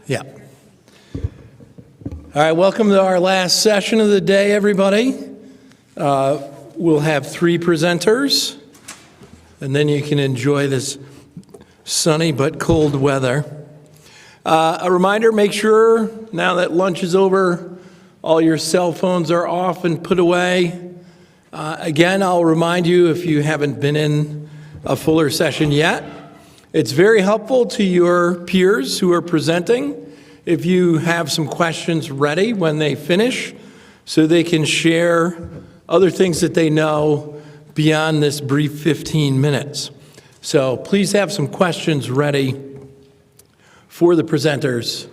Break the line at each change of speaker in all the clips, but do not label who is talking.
Yeah. All right, welcome to our last session of the day, everybody. We'll have 3 presenters, and then you can enjoy this sunny but cold weather. A reminder, make sure now that lunch is over, all your cell phones are off and put away. Again, I'll remind you, if you haven't been in a fuller session yet, it's very helpful to your peers who are presenting if you have some questions ready when they finish, so they can share other things that they know beyond this brief 15 minutes. So please have some questions ready for the presenters.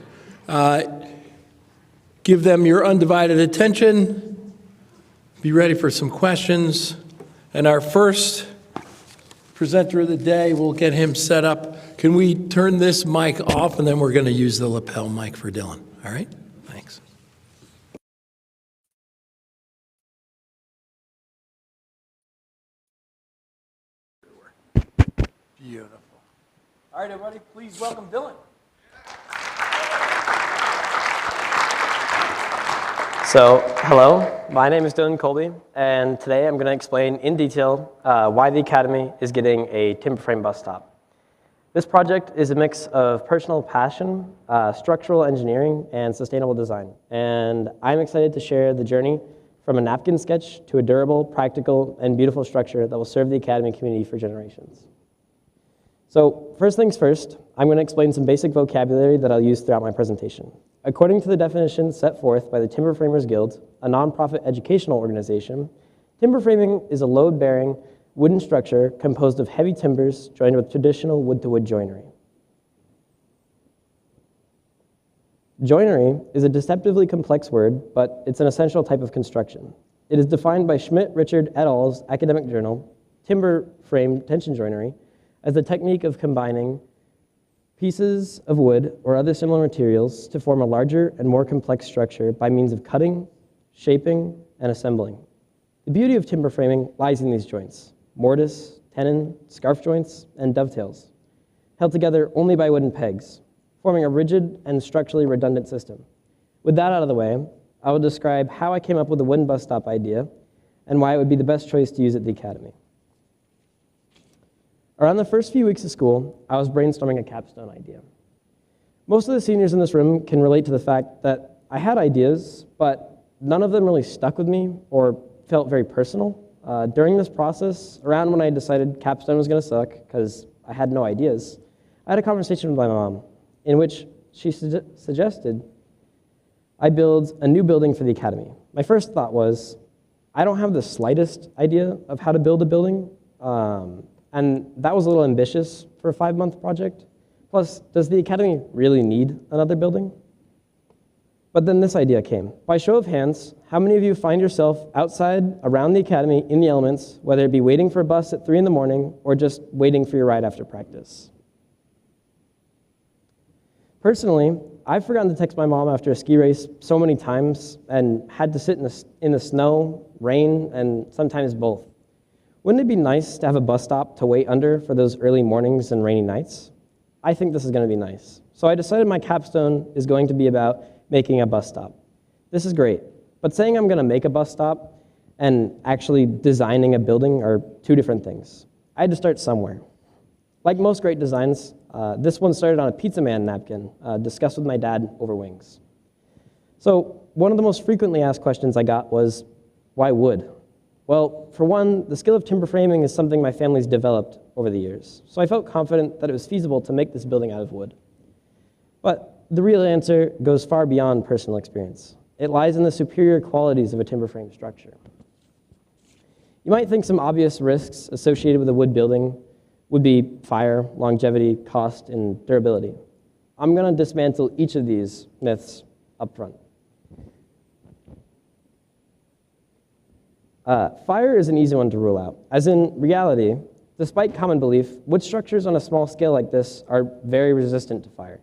Give them your undivided attention. Be ready for some questions. And our first presenter of the day, we'll get him set up. Can we turn this mic off, and then we're going to use the lapel mic for Dylan, all right? Thanks. Beautiful. All right, everybody, please welcome Dylan.
So, hello, my name is Dylan Colby, and today I'm going to explain in detail why the Academy is getting a timber frame bus stop. This project is a mix of personal passion, structural engineering, and sustainable design. And I'm excited to share the journey from a napkin sketch to a durable, practical, and beautiful structure that will serve the Academy community for generations. So first things first, I'm going to explain some basic vocabulary that I'll use throughout my presentation. According to the definitions set forth by the Timber Framers Guild, a nonprofit educational organization, timber framing is a load-bearing wooden structure composed of heavy timbers joined with traditional wood-to-wood joinery. Joinery is a deceptively complex word, but it's an essential type of construction. It is defined by Schmidt Richard et al.'s academic journal, Timber Frame Tension Joinery, as the technique of combining pieces of wood or other similar materials to form a larger and more complex structure by means of cutting, shaping, and assembling. The beauty of timber framing lies in these joints: mortise, tenon, scarf joints, and dovetails, held together only by wooden pegs, forming a rigid and structurally redundant system. With that out of the way, I will describe how I came up with the wooden bus stop idea and why it would be the best choice to use at the Academy. Around the first few weeks of school, I was brainstorming a capstone idea. Most of the seniors in this room can relate to the fact that I had ideas, but none of them really stuck with me or felt very personal. During this process, around when I decided capstone was going to suck because I had no ideas, I had a conversation with my mom in which she suggested I build a new building for the Academy. My first thought was, I don't have the slightest idea of how to build a building, and that was a little ambitious for a 5-month project. Plus, does the Academy really need another building? But then this idea came. By show of hands, how many of you find yourself outside around the Academy in the elements, whether it be waiting for a bus at 3 in the morning or just waiting for your ride after practice? Personally, I've forgotten to text my mom after a ski race so many times and had to sit in the snow, rain, and sometimes both. Wouldn't it be nice to have a bus stop to wait under for those early mornings and rainy nights? I think this is going to be nice. So I decided my capstone is going to be about making a bus stop. This is great, but saying I'm going to make a bus stop and actually designing a building are 2 different things. I had to start somewhere. Like most great designs, this one started on a Pizza Man napkin, discussed with my dad over wings. So one of the most frequently asked questions I got was, why wood? Well, for one, the skill of timber framing is something my family's developed over the years, so I felt confident that it was feasible to make this building out of wood. But the real answer goes far beyond personal experience. It lies in the superior qualities of a timber frame structure. You might think some obvious risks associated with a wood building would be fire, longevity, cost, and durability. I'm going to dismantle each of these myths up front. Fire is an easy one to rule out, as in reality, despite common belief, wood structures on a small scale like this are very resistant to fire.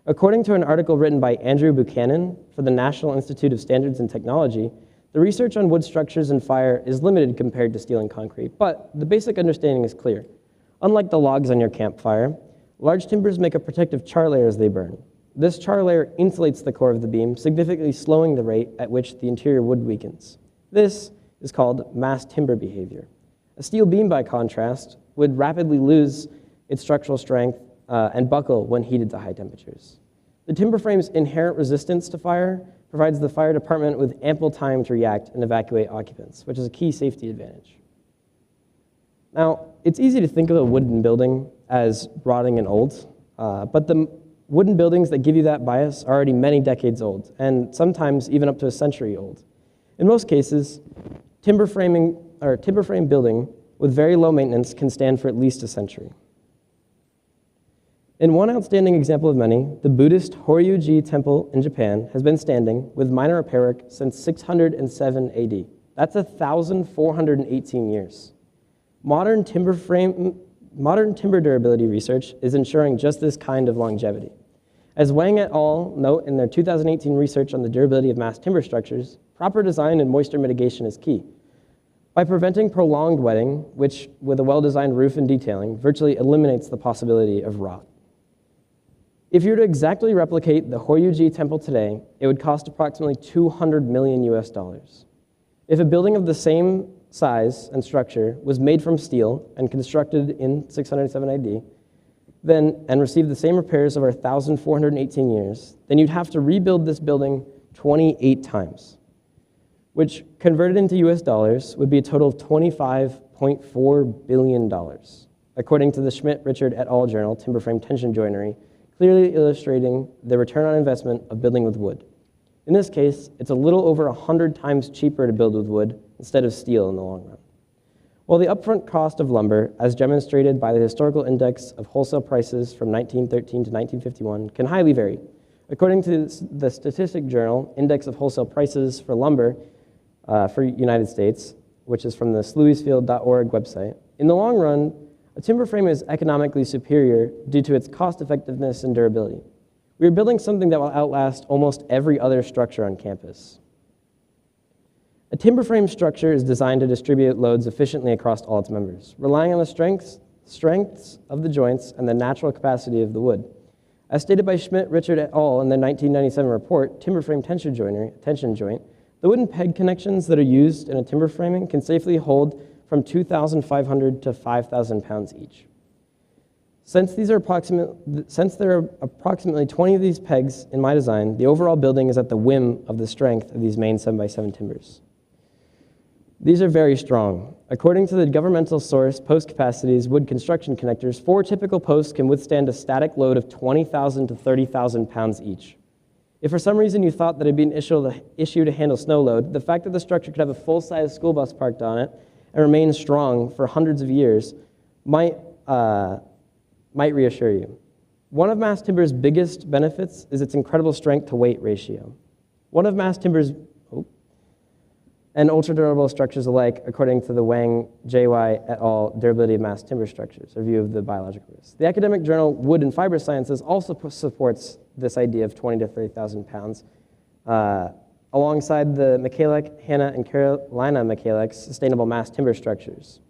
According to an article written by Andrew Buchanan for the National Institute of Standards and Technology, the research on wood structures and fire is limited compared to steel and concrete, but the basic understanding is clear. Unlike the logs on your campfire, large timbers make a protective char layer as they burn. This char layer insulates the core of the beam, significantly slowing the rate at which the interior wood weakens. This is called mass timber behavior. A steel beam, by contrast, would rapidly lose its structural strength and buckle when heated to high temperatures. The timber frame's inherent resistance to fire provides the fire department with ample time to react and evacuate occupants, which is a key safety advantage. Now, it's easy to think of a wooden building as rotting and old, but the wooden buildings that give you that bias are already many decades old, and sometimes even up to a century old. In most cases, timber frame building with very low maintenance can stand for at least a century. In one outstanding example of many, the Buddhist Horyuji Temple in Japan has been standing with minor repair work since 607 AD. That's 1,418 years. Modern timber durability research is ensuring just this kind of longevity. As Wang et al. Note in their 2018 research on the durability of mass timber structures, proper design and moisture mitigation is key. By preventing prolonged wetting, which with a well-designed roof and detailing, virtually eliminates the possibility of rot. If you were to exactly replicate the Horyuji Temple today, it would cost approximately $200 million US. If a building of the same size and structure was made from steel and constructed in 607 AD, and received the same repairs over 1,418 years, then you'd have to rebuild this building 28 times, which converted into US dollars would be a total of $25.4 billion, according to the Schmidt-Richard et al. Journal, Timber Frame Tension Joinery, clearly illustrating the return on investment of building with wood. In this case, it's a little over 100 times cheaper to build with wood instead of steel in the long run. While the upfront cost of lumber, as demonstrated by the historical index of wholesale prices from 1913 to 1951, can highly vary. According to the Statistic Journal Index of Wholesale Prices for Lumber for United States, which is from the sluisfield.org website, in the long run, a timber frame is economically superior due to its cost effectiveness and durability. We are building something that will outlast almost every other structure on campus. A timber frame structure is designed to distribute loads efficiently across all its members, relying on the strengths of the joints and the natural capacity of the wood. As stated by Schmidt-Richard et al. In their 1997 report, Timber Frame Tension Joint, the wooden peg connections that are used in a timber framing can safely hold from 2,500 to 5,000 pounds each. Since there are approximately 20 of these pegs in my design, the overall building is at the whim of the strength of these main 7x7 timbers. These are very strong. According to the governmental source, Post Capacity's wood construction connectors, 4 typical posts can withstand a static load of 20,000 to 30,000 pounds each. If for some reason you thought that it'd be an issue to handle snow load, the fact that the structure could have a full-size school bus parked on it and remain strong for hundreds of years might reassure you. One of mass timber's biggest benefits is its incredible strength-to-weight ratio. One of mass timber's and ultra-durable structures alike, according to the Wang, J.Y. et al. Durability of Mass Timber Structures, review of the biological risks. The academic journal Wood and Fiber Sciences also supports this idea of 20 to 30,000 pounds, alongside the Michalek, Hanna, and Carolina Michalek's Sustainable Mass Timber Structures.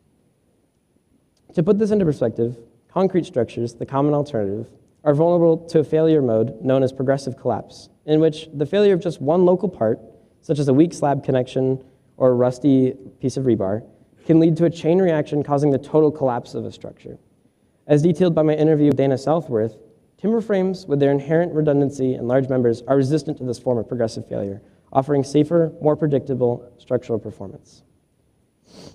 To put this into perspective, concrete structures, the common alternative, are vulnerable to a failure mode known as progressive collapse, in which the failure of just one local part, such as a weak slab connection or a rusty piece of rebar, can lead to a chain reaction causing the total collapse of a structure. As detailed by my interview with Dana Southworth, timber frames, with their inherent redundancy and large members, are resistant to this form of progressive failure, offering safer, more predictable structural performance.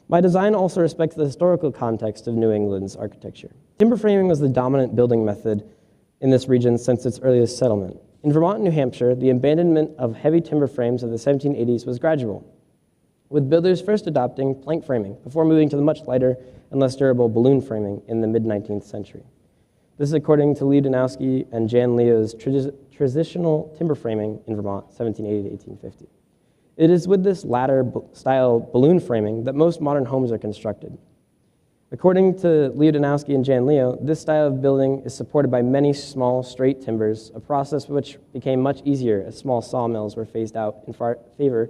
My design also respects the historical context of New England's architecture. Timber framing was the dominant building method in this region since its earliest settlement. In Vermont and New Hampshire, the abandonment of heavy timber frames of the 1780s was gradual, with builders first adopting plank framing before moving to the much lighter and less durable balloon framing in the mid-19th century. This is according to Lee Danowski and Jan Leo's Transitional Timber Framing in Vermont, 1780 to 1850. It is with this latter style balloon framing that most modern homes are constructed. According to Leo Danowski and Jan Leo, this style of building is supported by many small, straight timbers, a process which became much easier as small sawmills were phased out in favor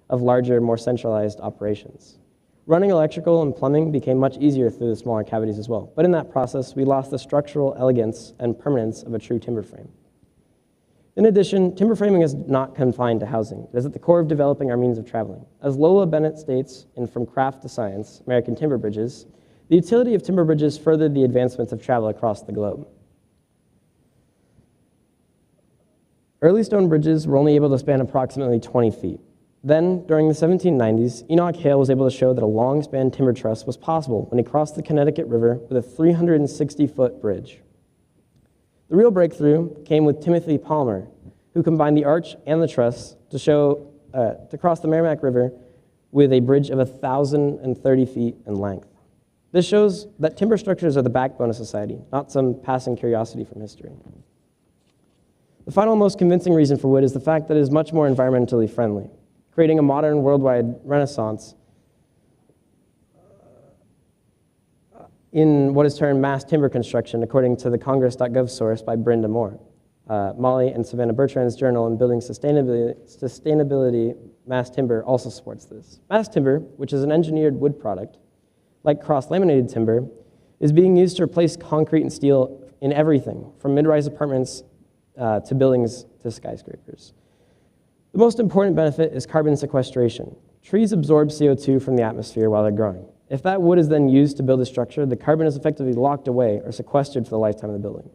of larger, more centralized operations. Running electrical and plumbing became much easier through the smaller cavities as well, but in that process, we lost the structural elegance and permanence of a true timber frame. In addition, timber framing is not confined to housing. It is at the core of developing our means of traveling. As Lola Bennett states in From Craft to Science, American Timber Bridges, the utility of timber bridges furthered the advancements of travel across the globe. Early stone bridges were only able to span approximately 20 feet. Then, during the 1790s, Enoch Hale was able to show that a long-span timber truss was possible when he crossed the Connecticut River with a 360-foot bridge. The real breakthrough came with Timothy Palmer, who combined the arch and the truss to cross the Merrimack River with a bridge of 1,030 feet in length. This shows that timber structures are the backbone of society, not some passing curiosity from history. The final most convincing reason for wood is the fact that it is much more environmentally friendly, creating a modern worldwide renaissance in what is termed mass timber construction, according to the Congress.gov source by Brenda Moore. Molly and Savannah Bertrand's journal on building sustainability, mass timber also supports this. Mass timber, which is an engineered wood product, like cross-laminated timber, is being used to replace concrete and steel in everything, from mid-rise apartments to buildings to skyscrapers. The most important benefit is carbon sequestration. Trees absorb CO2 from the atmosphere while they're growing. If that wood is then used to build a structure, the carbon is effectively locked away or sequestered for the lifetime of the building.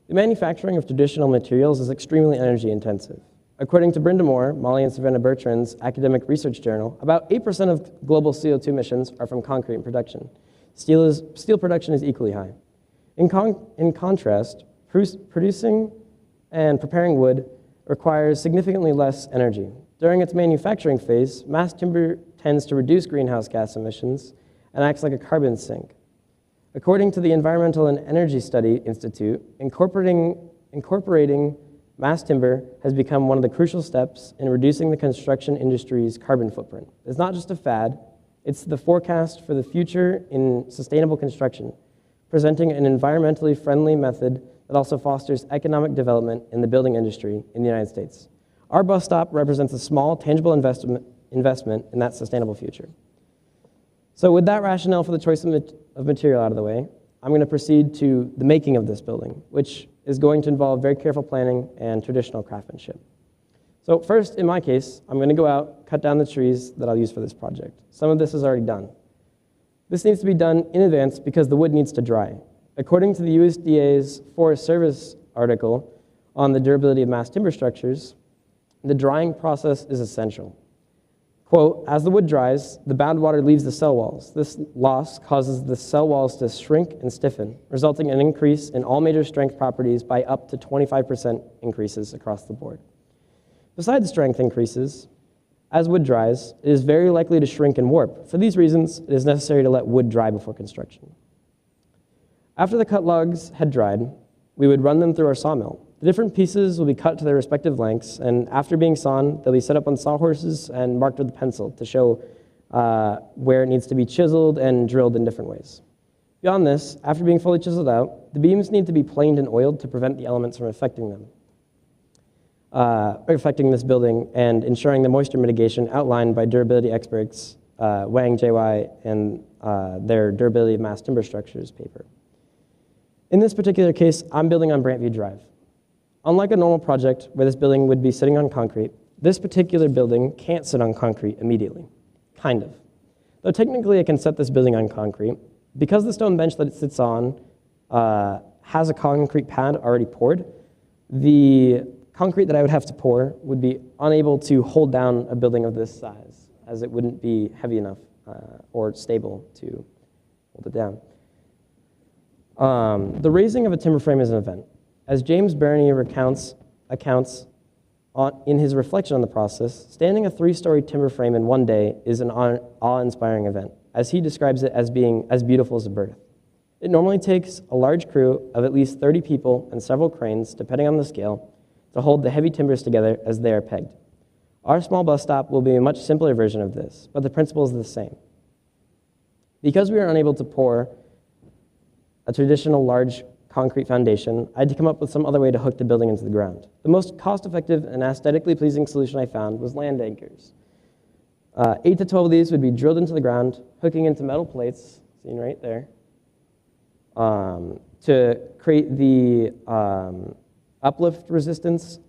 The manufacturing of traditional materials is extremely energy intensive. According to Brenda Moore, Molly and Savannah Bertrand's academic research journal, about 8% of global CO2 emissions are from concrete production. Steel production is equally high. In contrast, producing and preparing wood requires significantly less energy. During its manufacturing phase, mass timber tends to reduce greenhouse gas emissions and acts like a carbon sink. According to the Environmental and Energy Study Institute, incorporating mass timber has become one of the crucial steps in reducing the construction industry's carbon footprint. It's not just a fad, it's the forecast for the future in sustainable construction, presenting an environmentally friendly method that also fosters economic development in the building industry in the United States. Our bus stop represents a small, tangible investment in that sustainable future. So with that rationale for the choice of material out of the way, I'm going to proceed to the making of this building, which is going to involve very careful planning and traditional craftsmanship. So first, in my case, I'm going to go out, cut down the trees that I'll use for this project. Some of this is already done. This needs to be done in advance because the wood needs to dry. According to the USDA's Forest Service article on the durability of mass timber structures, the drying process is essential. Quote, as the wood dries, the bound water leaves the cell walls. This loss causes the cell walls to shrink and stiffen, resulting in an increase in all major strength properties by up to 25% increases across the board. Besides strength increases, as wood dries, it is very likely to shrink and warp. For these reasons, it is necessary to let wood dry before construction. After the cut logs had dried, we would run them through our sawmill. The different pieces will be cut to their respective lengths, and after being sawn, they'll be set up on sawhorses and marked with a pencil to show where it needs to be chiseled and drilled in different ways. Beyond this, after being fully chiseled out, the beams need to be planed and oiled to prevent the elements from affecting this building and ensuring the moisture mitigation outlined by durability experts Wang, JY, and their Durability of Mass Timber Structures paper. In this particular case, I'm building on Brantview Drive. Unlike a normal project where this building would be sitting on concrete, this particular building can't sit on concrete immediately. Kind of. Though technically I can set this building on concrete, because the stone bench that it sits on has a concrete pad already poured, the concrete that I would have to pour would be unable to hold down a building of this size, as it wouldn't be heavy enough or stable to hold it down. The raising of a timber frame is an event. As James Barney accounts in his reflection on the process, standing a 3-story timber frame in one day is an awe-inspiring event, as he describes it as being as beautiful as a birth. It normally takes a large crew of at least 30 people and several cranes, depending on the scale, to hold the heavy timbers together as they are pegged. Our small bus stop will be a much simpler version of this, but the principle is the same. Because we are unable to pour a traditional large concrete foundation, I had to come up with some other way to hook the building into the ground. The most cost-effective and aesthetically pleasing solution I found was land anchors. 8 to 12 of these would be drilled into the ground, hooking into metal plates, seen right there, to create the uplift resistance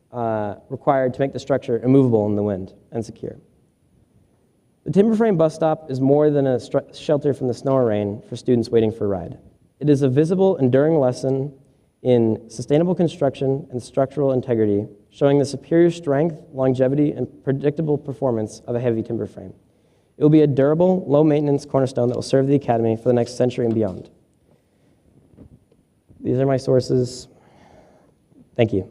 required to make the structure immovable in the wind and secure. The timber frame bus stop is more than a shelter from the snow or rain for students waiting for a ride. It is a visible, enduring lesson in sustainable construction and structural integrity, showing the superior strength, longevity, and predictable performance of a heavy timber frame. It will be a durable, low-maintenance cornerstone that will serve the Academy for the next century and beyond. These are my sources. Thank you.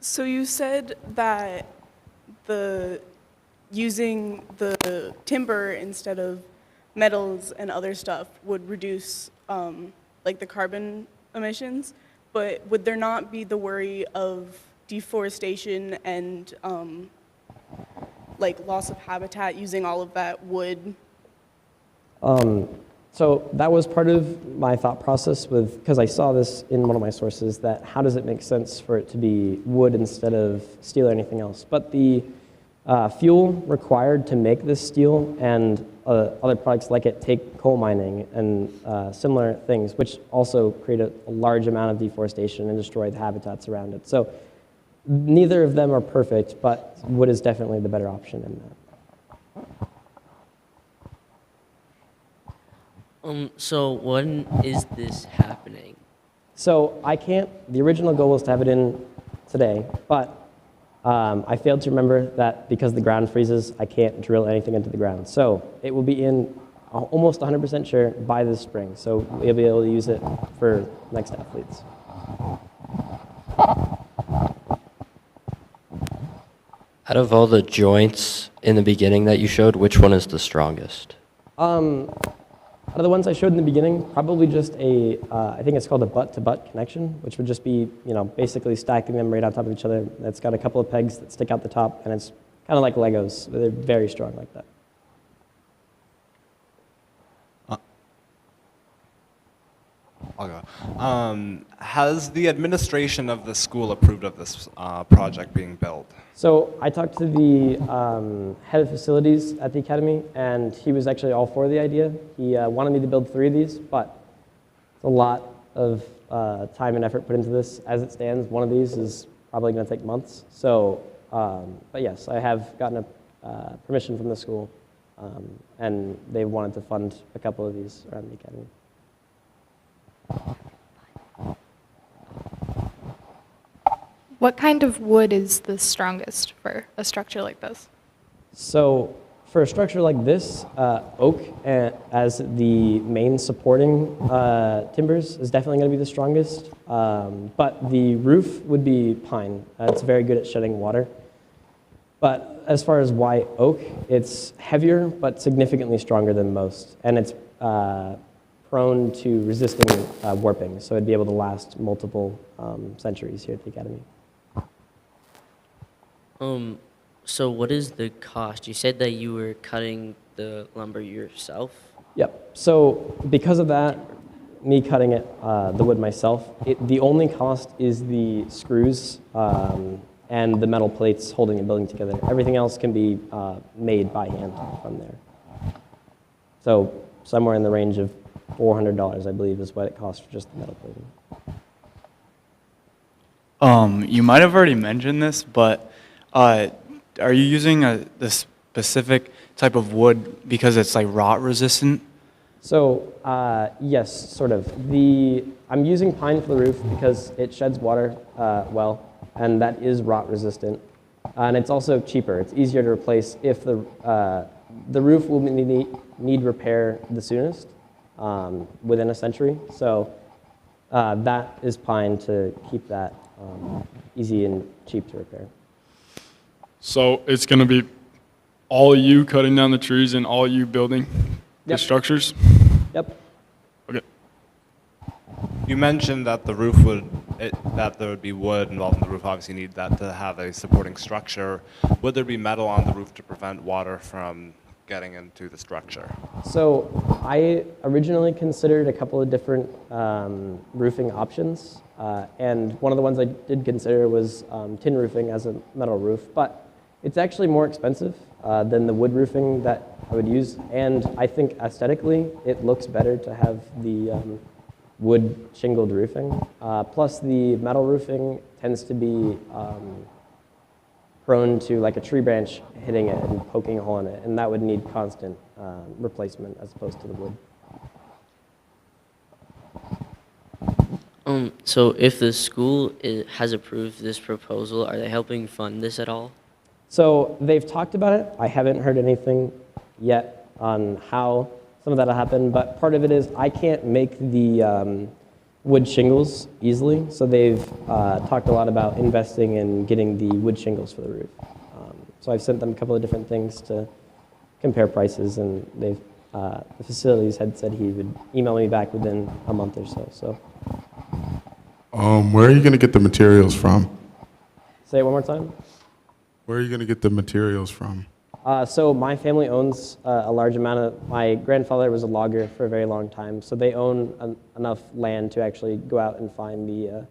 So you said that using the timber instead of metals and other stuff would reduce like the carbon emissions, but would there not be the worry of deforestation and like loss of habitat using all of that wood?
So that was part of my thought process because I saw this in one of my sources, that how does it make sense for it to be wood instead of steel or anything else? But the fuel required to make this steel and other products like it take coal mining and similar things, which also create a large amount of deforestation and destroy the habitats around it. So neither of them are perfect, but wood is definitely the better option in that.
So when is this happening?
So the original goal was to have it in today, but I failed to remember that because the ground freezes, I can't drill anything into the ground. So it will be in almost 100% sure by this spring. So we'll be able to use it for next athletes.
Out of all the joints in the beginning that you showed, which one is the strongest?
Out of the ones I showed in the beginning, probably just I think it's called a butt-to-butt connection, which would just be, basically stacking them right on top of each other. It's got a couple of pegs that stick out the top, and it's kind of like Legos. They're very strong like that.
I'll go. Has the administration of the school approved of this project being built?
So I talked to the head of facilities at the academy, and he was actually all for the idea. He wanted me to build 3 of these, but it's a lot of time and effort put into this. As it stands, one of these is probably going to take months. So, but yes, I have gotten a permission from the school, and they wanted to fund a couple of these around the academy.
What kind of wood is the strongest for a structure like this?
So for a structure like this, oak as the main supporting timbers is definitely going to be the strongest. But the roof would be pine. It's very good at shedding water. But as far as why oak, it's heavier but significantly stronger than most. And it's prone to resisting warping. So it'd be able to last multiple centuries here at the academy.
So what is the cost? You said that you were cutting the lumber yourself?
Yep. So because of that, me cutting the wood myself, the only cost is the screws and the metal plates holding the building together. Everything else can be made by hand from there. So somewhere in the range of $400, I believe, is what it costs for just the metal plating.
You might have already mentioned this, but are you using the specific type of wood because it's like rot resistant?
So yes, sort of. I'm using pine for the roof because it sheds water well, and that is rot resistant. And it's also cheaper. It's easier to replace if the roof will need repair the soonest, within a century. So that is pine to keep that easy and cheap to repair.
So it's going to be all you cutting down the trees and all you building the
Yep.
structures?
Yep.
Okay.
You mentioned that the roof that there would be wood involved in the roof. Obviously, you need that to have a supporting structure. Would there be metal on the roof to prevent water from getting into the structure?
So I originally considered a couple of different roofing options, and one of the ones I did consider was tin roofing as a metal roof, but it's actually more expensive than the wood roofing that I would use, and I think aesthetically it looks better to have the wood shingled roofing. Plus the metal roofing tends to be prone to like a tree branch hitting it and poking a hole in it, and that would need constant replacement as opposed to the wood.
So if the school has approved this proposal, are they helping fund this at all?
So they've talked about it. I haven't heard anything yet on how some of that will happen, but part of it is I can't make the wood shingles easily, so they've talked a lot about investing in getting the wood shingles for the roof. So I've sent them a couple of different things to compare prices, and they've the facilities head said he would email me back within a month or so. So
Where are you going to get the materials from?
say it one more time.
Where are you going to get the materials from?
So my family owns a large amount of, my grandfather was a logger for a very long time, so they own enough land to actually go out and find the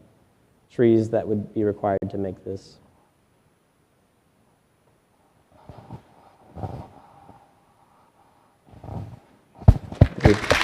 trees that would be required to make this. Thank you.